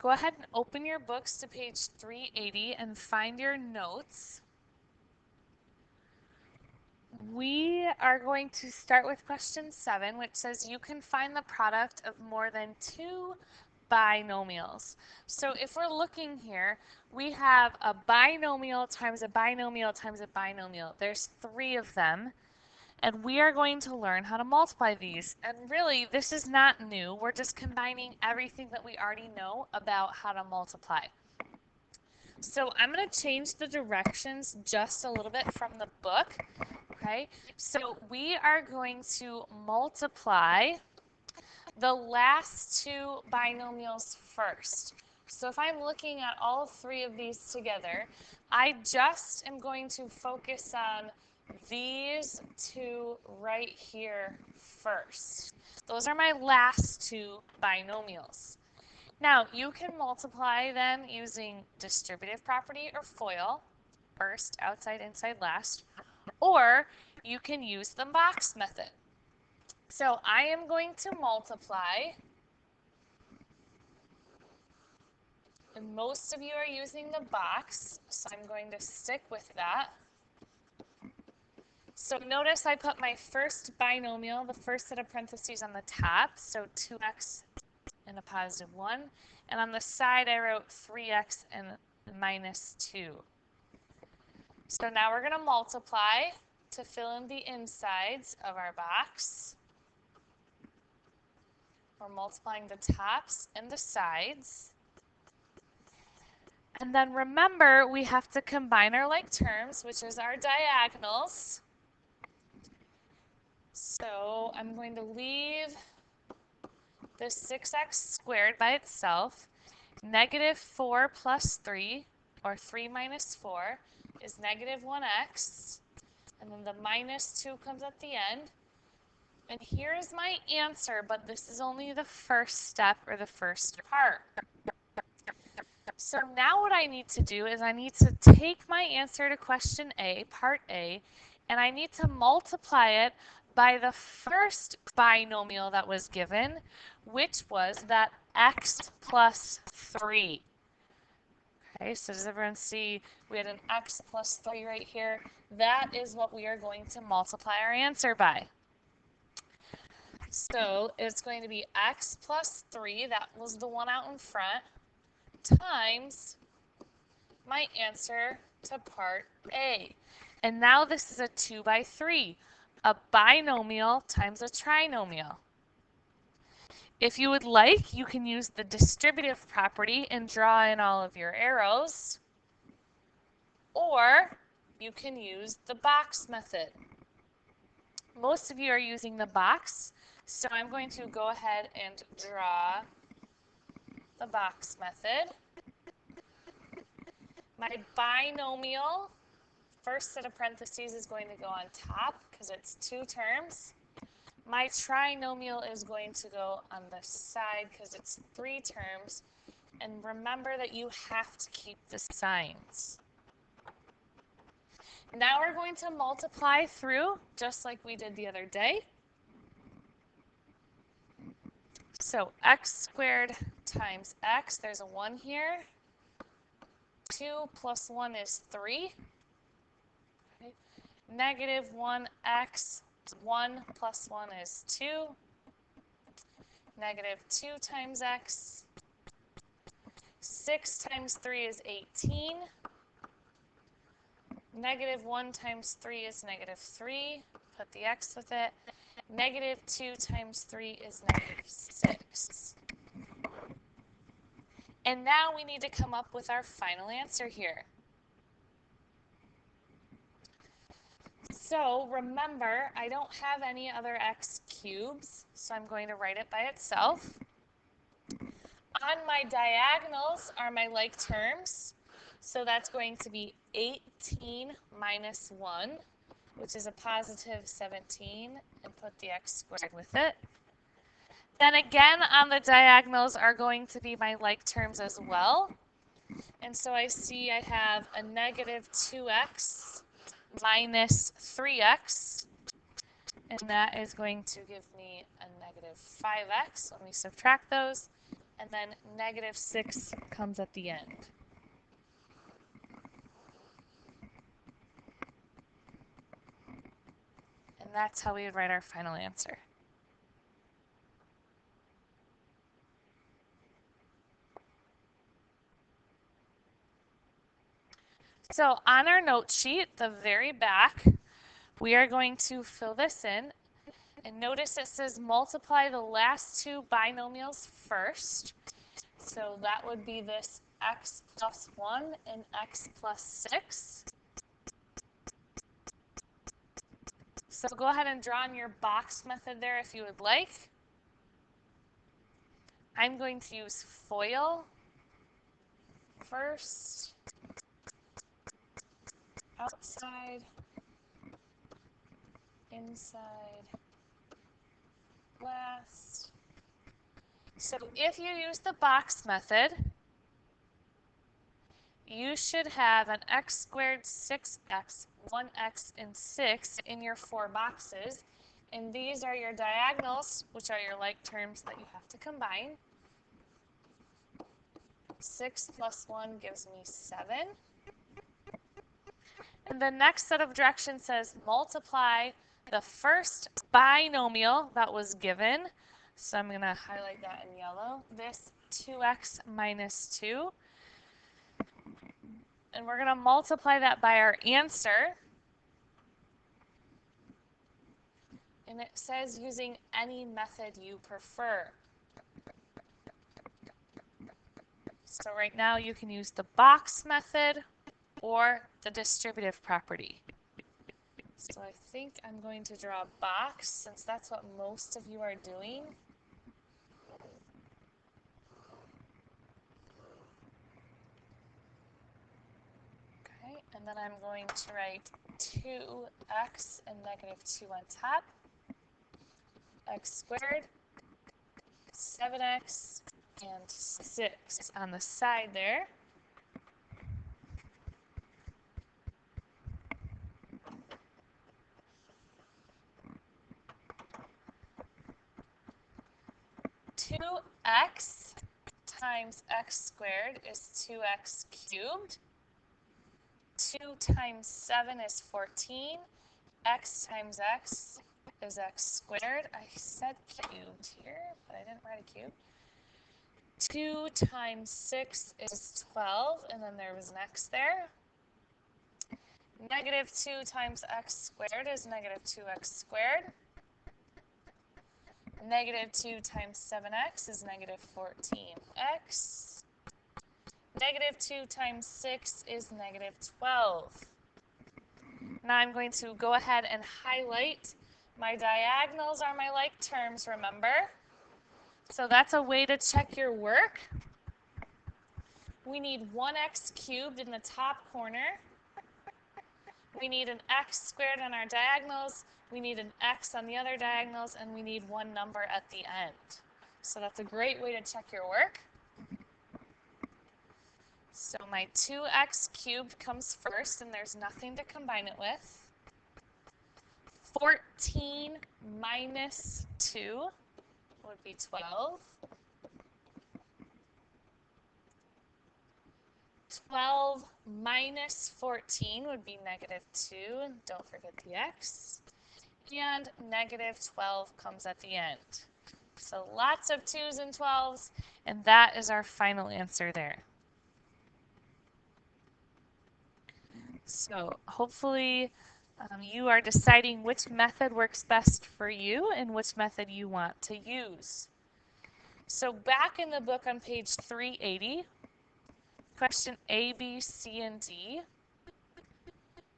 Go ahead and open your books to page 380 and find your notes. We are going to start with question 7, which says you can find the product of more than 2 binomials. So if we're looking here, we have a binomial times a binomial times a binomial. There's 3 of them. And we are going to learn how to multiply these. And really, this is not new. We're just combining everything that we already know about how to multiply. So I'm going to change the directions just a little bit from the book. Okay, so we are going to multiply the last 2 binomials first. So if I'm looking at all 3 of these together, I just am going to focus on these 2 right here first. Those are my last 2 binomials. Now, you can multiply then using distributive property or FOIL, first, outside, inside, last, or you can use the box method. So I am going to multiply, and most of you are using the box, so I'm going to stick with that. So notice I put my first binomial, the first set of parentheses on the top, so 2x and a positive 1. And on the side I wrote 3x and minus 2. So now we're going to multiply to fill in the insides of our box. We're multiplying the tops and the sides. And then remember, we have to combine our like terms, which is our diagonals. So I'm going to leave the 6x squared by itself. Negative 4 plus 3, or 3 minus 4, is negative 1x. And then the minus 2 comes at the end. And here's my answer, but this is only the first step, or the first part. So now what I need to do is I need to take my answer to question A, part A, and I need to multiply it by the first binomial that was given, which was that x plus 3. Okay, so does everyone see we had an x plus 3 right here? That is what we are going to multiply our answer by. So it's going to be x plus 3, that was the one out in front, times my answer to part A. And now this is a 2 by 3, a binomial times a trinomial. If you would like, you can use the distributive property and draw in all of your arrows, or you can use the box method. Most of you are using the box, so I'm going to go ahead and draw the box method. My binomial, first set of parentheses is going to go on top because it's 2 terms. My trinomial is going to go on the side because it's 3 terms. And remember that you have to keep the signs. Now we're going to multiply through just like we did the other day. So x squared times x, there's a 1 here. 2 plus 1 is 3. Okay. Negative 1x, 1 plus 1 is 2. Negative 2 times x. 6 times 3 is 18. Negative 1 times 3 is negative 3. Put the x with it. Negative 2 times 3 is negative 6. And now we need to come up with our final answer here. So remember, I don't have any other x cubes, so I'm going to write it by itself. On my diagonals are my like terms. So that's going to be 18 minus 1, which is a positive 17, and put the x squared with it. Then again, on the diagonals are going to be my like terms as well. And so I see I have a negative 2x minus 3x, and that is going to give me a negative 5x. Let me subtract those. and then negative 6 comes at the end. And that's how we would write our final answer. So on our note sheet, the very back, we are going to fill this in. And notice it says multiply the last two binomials first. So that would be this x plus 1 and x plus 6. So go ahead and draw in your box method there if you would like. I'm going to use FOIL first, outside, inside, last. So if you use the box method, you should have an x squared, 6x, 1x, and 6 in your 4 boxes. And these are your diagonals, which are your like terms that you have to combine. 6 plus 1 gives me 7. And the next set of directions says multiply the first binomial that was given. So I'm going to highlight that in yellow. This 2x minus 2. And we're going to multiply that by our answer. And it says using any method you prefer. So right now you can use the box method or the distributive property. So I think I'm going to draw a box since that's what most of you are doing. Okay, and then I'm going to write 2x and negative 2 on top, x squared, 7x, and 6 on the side there. Two x times x squared is 2x cubed. 2 times 7 is 14. X times x is x squared. I said cubed here, but I didn't write a cube. 2 times 6 is 12, and then there was an x there. Negative 2 times x squared is negative 2x squared. Negative 2 times 7x is negative 14x. Negative 2 times 6 is negative 12. Now I'm going to go ahead and highlight. My diagonals are my like terms, remember? So that's a way to check your work. We need 1x cubed in the top corner. We need an x squared on our diagonals. We need an x on the other diagonals, and we need one number at the end. So that's a great way to check your work. So my 2x cubed comes first, and there's nothing to combine it with. 14 minus 2 would be 12. 12 minus 14 would be negative 2. Don't forget the x. And negative 12 comes at the end. So lots of 2's and 12's, and that is our final answer there. So hopefully you are deciding which method works best for you and which method you want to use. So back in the book on page 380, question A, B, C, and D,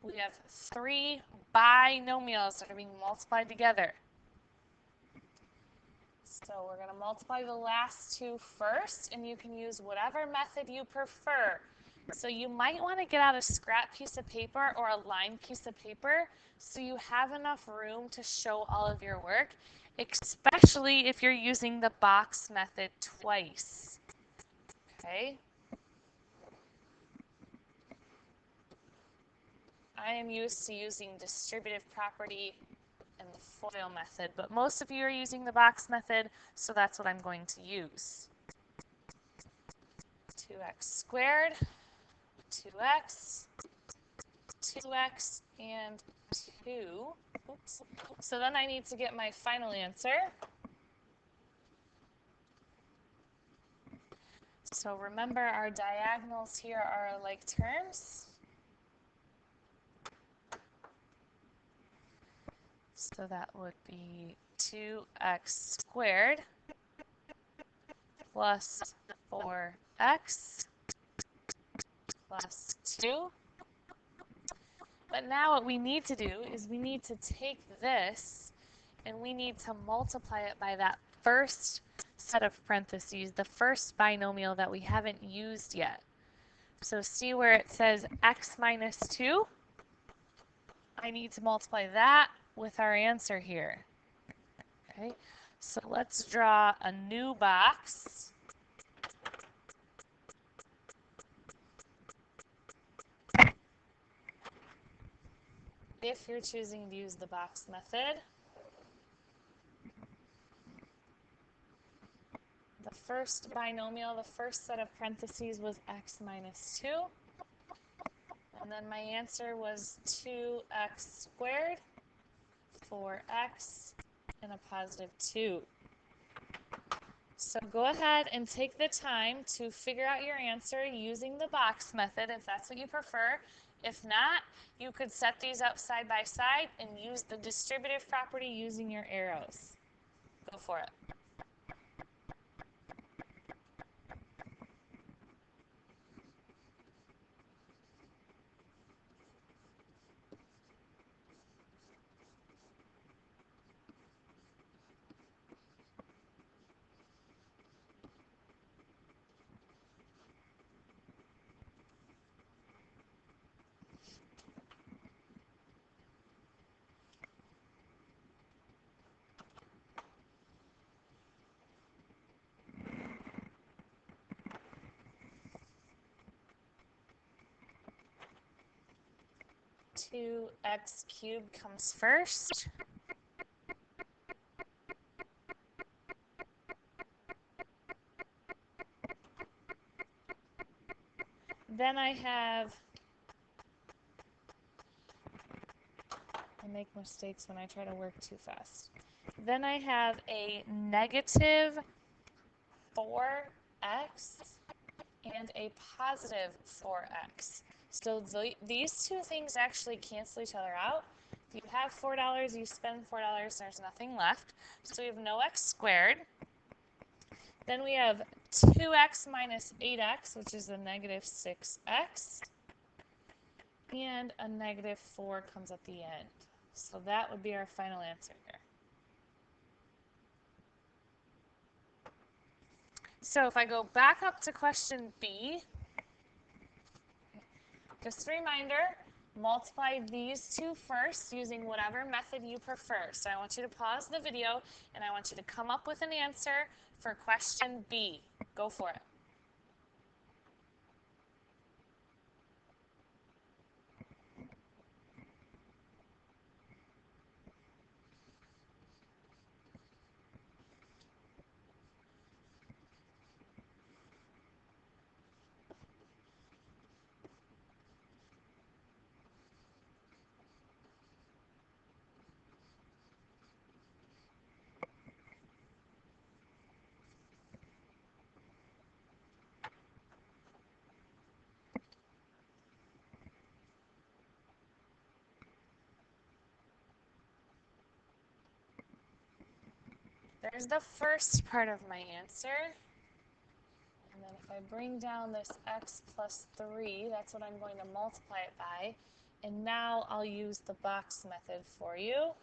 we have 3 binomials that are being multiplied together. So we're going to multiply the last 2 first, and you can use whatever method you prefer. So you might want to get out a scrap piece of paper or a lined piece of paper so you have enough room to show all of your work, especially if you're using the box method twice. Okay? I am used to using distributive property and the FOIL method, but most of you are using the box method, so that's what I'm going to use. 2x squared, 2x, 2x, and 2. Oops. So then I need to get my final answer. So remember, our diagonals here are like terms. So that would be 2x squared plus 4x plus 2. But now what we need to do is we need to take this and we need to multiply it by that first set of parentheses, the first binomial that we haven't used yet. So see where it says x minus 2? I need to multiply that with our answer here. Okay, so let's draw a new box. If you're choosing to use the box method. The first binomial, the first set of parentheses was x minus 2. And then my answer was 2x squared, 4x, and a positive 2. So go ahead and take the time to figure out your answer using the box method if that's what you prefer. If not, you could set these up side by side and use the distributive property using your arrows. Go for it. Two x cubed comes first. Then I make mistakes when I try to work too fast. Then I have a negative 4x and a positive 4x. So these two things actually cancel each other out. If you have $4, you spend $4, there's nothing left. So we have no x squared. Then we have 2x minus 8x, which is a negative 6x. And a negative 4 comes at the end. So that would be our final answer here. So if I go back up to question B, just a reminder, multiply these two first using whatever method you prefer. So I want you to pause the video and I want you to come up with an answer for question B. Go for it. There's the first part of my answer. And then if I bring down this x plus 3, that's what I'm going to multiply it by. And now I'll use the box method for you.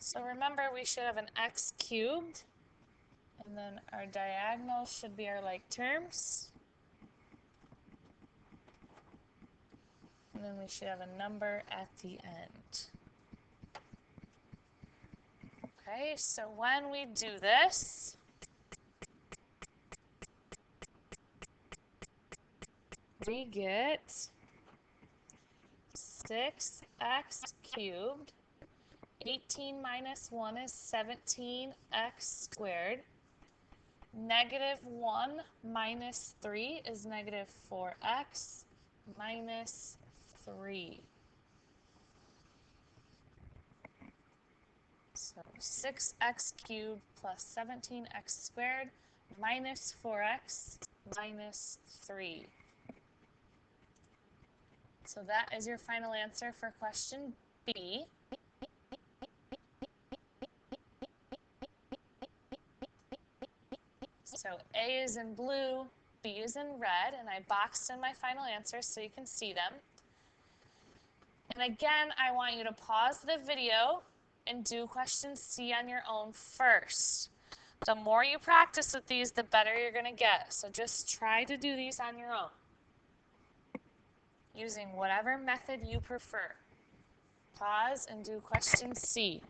So remember, we should have an x cubed, and then our diagonals should be our like terms. And then we should have a number at the end. Okay, so when we do this, we get 6x cubed. 18 minus 1 is 17x squared. Negative 1 minus 3 is negative 4x minus 3. So 6x cubed plus 17x squared minus 4x minus 3. So that is your final answer for question B. So A is in blue, B is in red, and I boxed in my final answers so you can see them. And again, I want you to pause the video and do question C on your own first. The more you practice with these, the better you're going to get. So just try to do these on your own, using whatever method you prefer. Pause and do question C.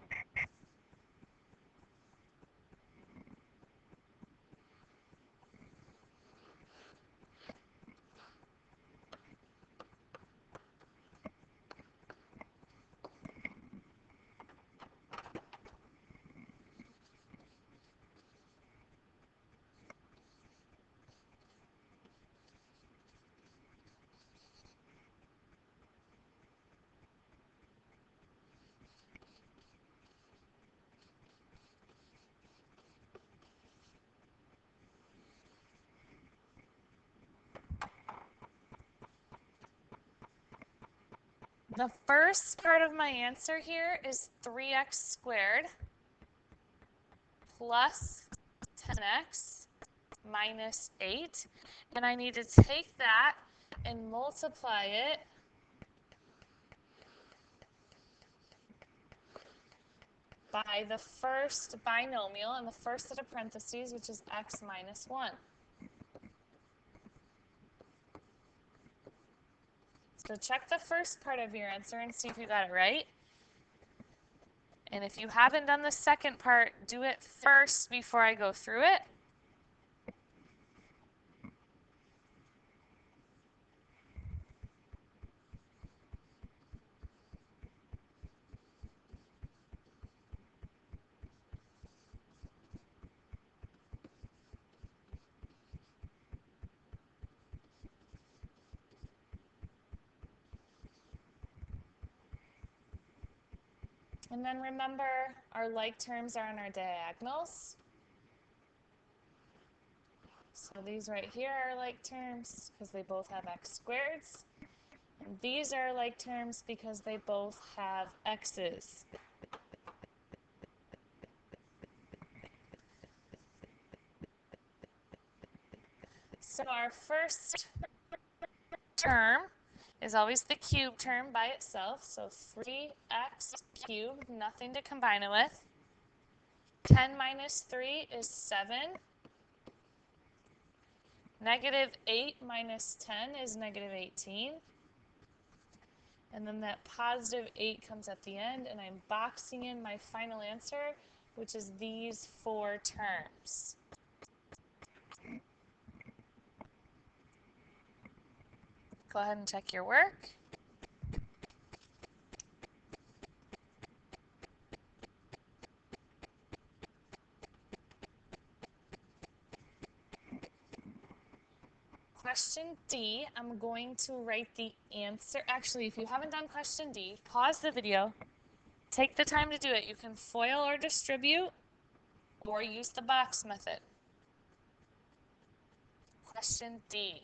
The first part of my answer here is 3x squared plus 10x minus 8. And I need to take that and multiply it by the first binomial in the first set of parentheses, which is x minus 1. So check the first part of your answer and see if you got it right. And if you haven't done the second part, do it first before I go through it. And then remember, our like terms are on our diagonals. So these right here are like terms because they both have x squareds. And these are like terms because they both have x's. So our first term is always the cube term by itself. So 3x cubed, nothing to combine it with. 10 minus 3 is 7. Negative 8 minus 10 is negative 18. And then that positive 8 comes at the end, and I'm boxing in my final answer, which is these 4 terms. Go ahead and check your work. Question D, I'm going to write the answer. Actually, if you haven't done question D, pause the video. Take the time to do it. You can FOIL or distribute, or use the box method. Question D.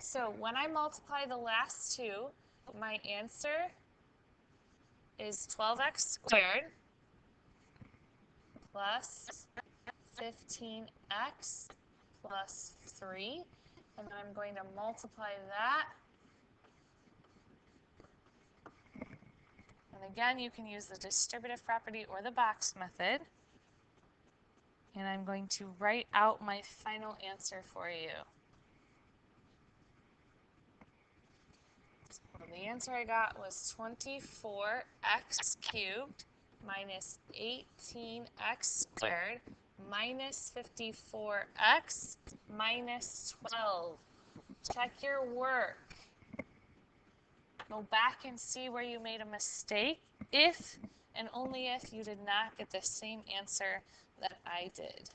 So when I multiply the last two, my answer is 12x squared plus 15x plus 3. And then I'm going to multiply that. And again, you can use the distributive property or the box method. And I'm going to write out my final answer for you. So the answer I got was 24x cubed minus 18x squared minus 54x minus 12. Check your work. Go back and see where you made a mistake if and only if you did not get the same answer that I did.